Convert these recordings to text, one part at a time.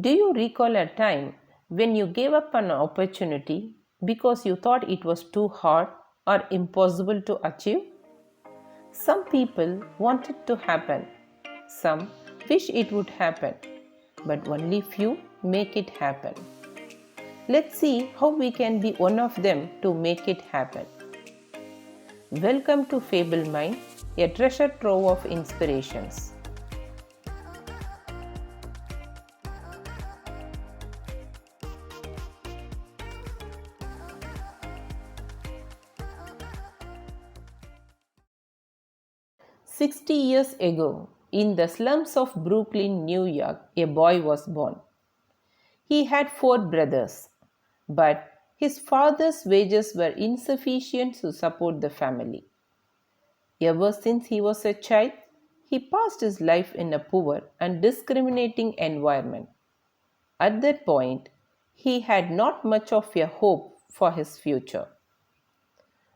Do you recall a time when you gave up an opportunity because you thought it was too hard or impossible to achieve? Some people want it to happen, some wish it would happen, but only few make it happen. Let's see how we can be one of them to make it happen. Welcome to Fable Mind, a treasure trove of inspirations. 60 years ago, in the slums of Brooklyn, New York, a boy was born. He had four brothers, but his father's wages were insufficient to support the family. Ever since he was a child, he passed his life in a poor and discriminating environment. At that point, he had not much of a hope for his future.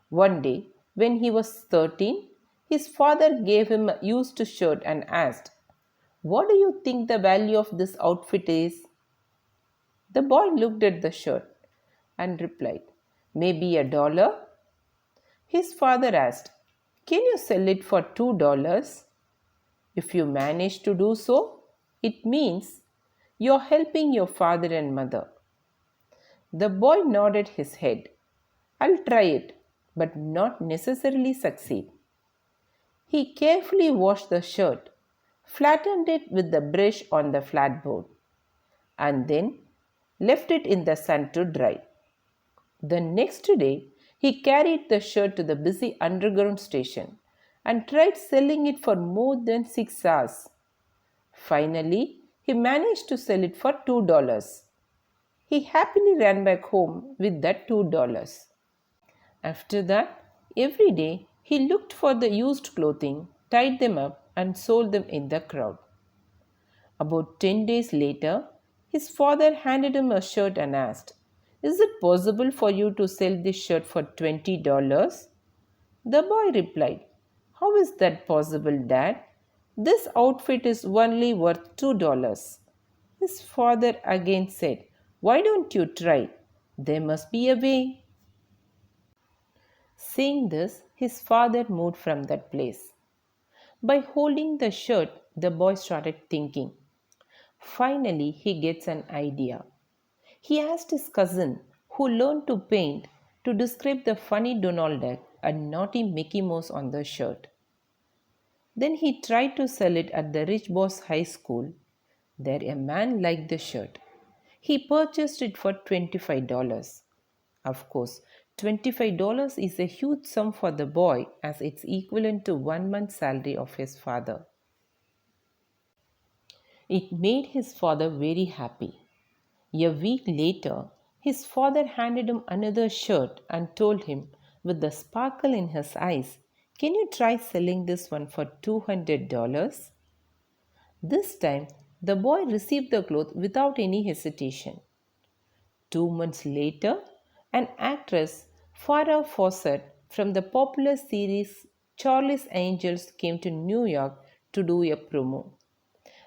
One day, when he was 13, his father gave him a used shirt and asked, "What do you think the value of this outfit is?" The boy looked at the shirt and replied, "Maybe $1." His father asked, "Can you sell it for $2? If you manage to do so, it means you're helping your father and mother." The boy nodded his head. "I'll try it, but not necessarily succeed." He carefully washed the shirt, flattened it with the brush on the flatboard, and then left it in the sun to dry. The next day, he carried the shirt to the busy underground station and tried selling it for more than 6 hours. Finally, he managed to sell it for $2. He happily ran back home with that $2. After that, every day he looked for the used clothing, tied them up, and sold them in the crowd. About 10 days later, his father handed him a shirt and asked, "Is it possible for you to sell this shirt for $20? The boy replied, "How is that possible, Dad? This outfit is only worth $2. His father again said, "Why don't you try? There must be a way." Saying this, his father moved from that place. By holding the shirt, the boy started thinking. Finally, he gets an idea. He asked his cousin, who learned to paint, to describe the funny Donald Duck and naughty Mickey Mouse on the shirt. Then he tried to sell it at the Rich Boss High School. There, a man liked the shirt. He purchased it for $25. Of course, $25 is a huge sum for the boy as it's equivalent to 1 month's salary of his father. It made his father very happy. A week later, his father handed him another shirt and told him, with the sparkle in his eyes, "Can you try selling this one for $200? This time, the boy received the cloth without any hesitation. 2 months later, an actress, Farrah Fawcett, from the popular series Charlie's Angels, came to New York to do a promo.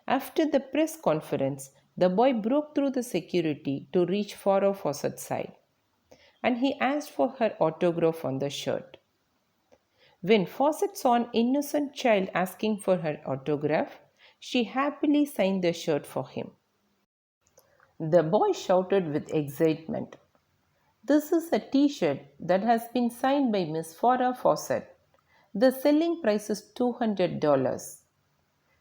After the press conference, the boy broke through the security to reach Farrah Fawcett's side, and he asked for her autograph on the shirt. When Fawcett saw an innocent child asking for her autograph, she happily signed the shirt for him. The boy shouted with excitement, "This is a t-shirt that has been signed by Miss Farrah Fawcett. The selling price is $200.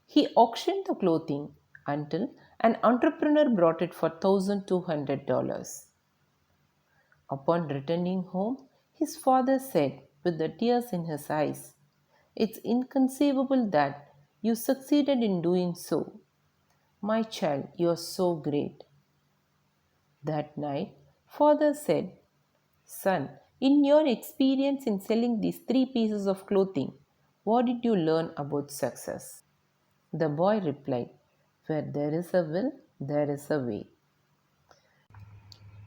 He auctioned the clothing until an entrepreneur bought it for $1,200. Upon returning home, his father said, with the tears in his eyes, "It's inconceivable that you succeeded in doing so. My child, you are so great." That night, father said, "Son, in your experience in selling these three pieces of clothing, what did you learn about success?" The boy replied, "Where there is a will, there is a way."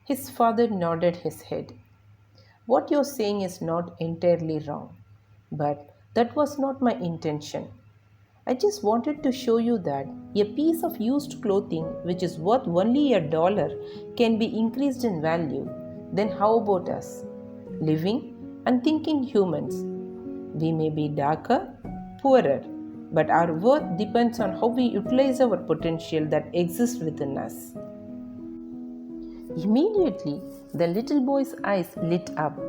His father nodded his head. "What you're saying is not entirely wrong, but that was not my intention. I just wanted to show you that a piece of used clothing which is worth only $1 can be increased in value. Then how about us? Living and thinking humans. We may be darker, poorer, but our worth depends on how we utilize our potential that exists within us. Immediately, the little boy's eyes lit up.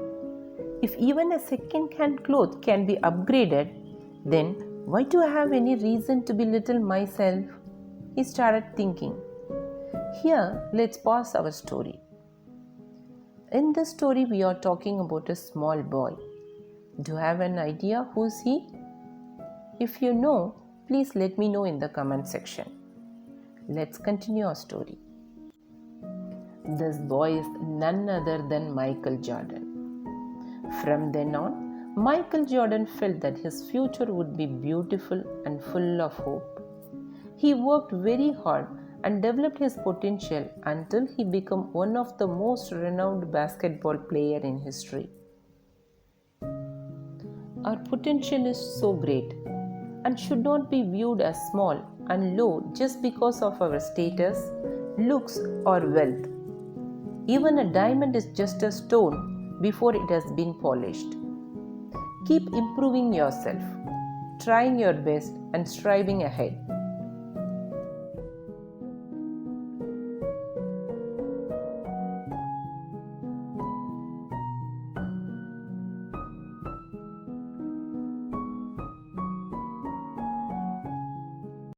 If even a second-hand cloth can be upgraded, then why do I have any reason to belittle myself? He started thinking. Here, let's pause our story. In this story, we are talking about a small boy. Do you have an idea who's he? If you know, please let me know in the comment section. Let's continue our story. This boy is none other than Michael Jordan. From then on, Michael Jordan felt that his future would be beautiful and full of hope. He worked very hard and developed his potential until he became one of the most renowned basketball players in history. Our potential is so great and should not be viewed as small and low just because of our status, looks, or wealth. Even a diamond is just a stone before it has been polished. Keep improving yourself, trying your best, and striving ahead.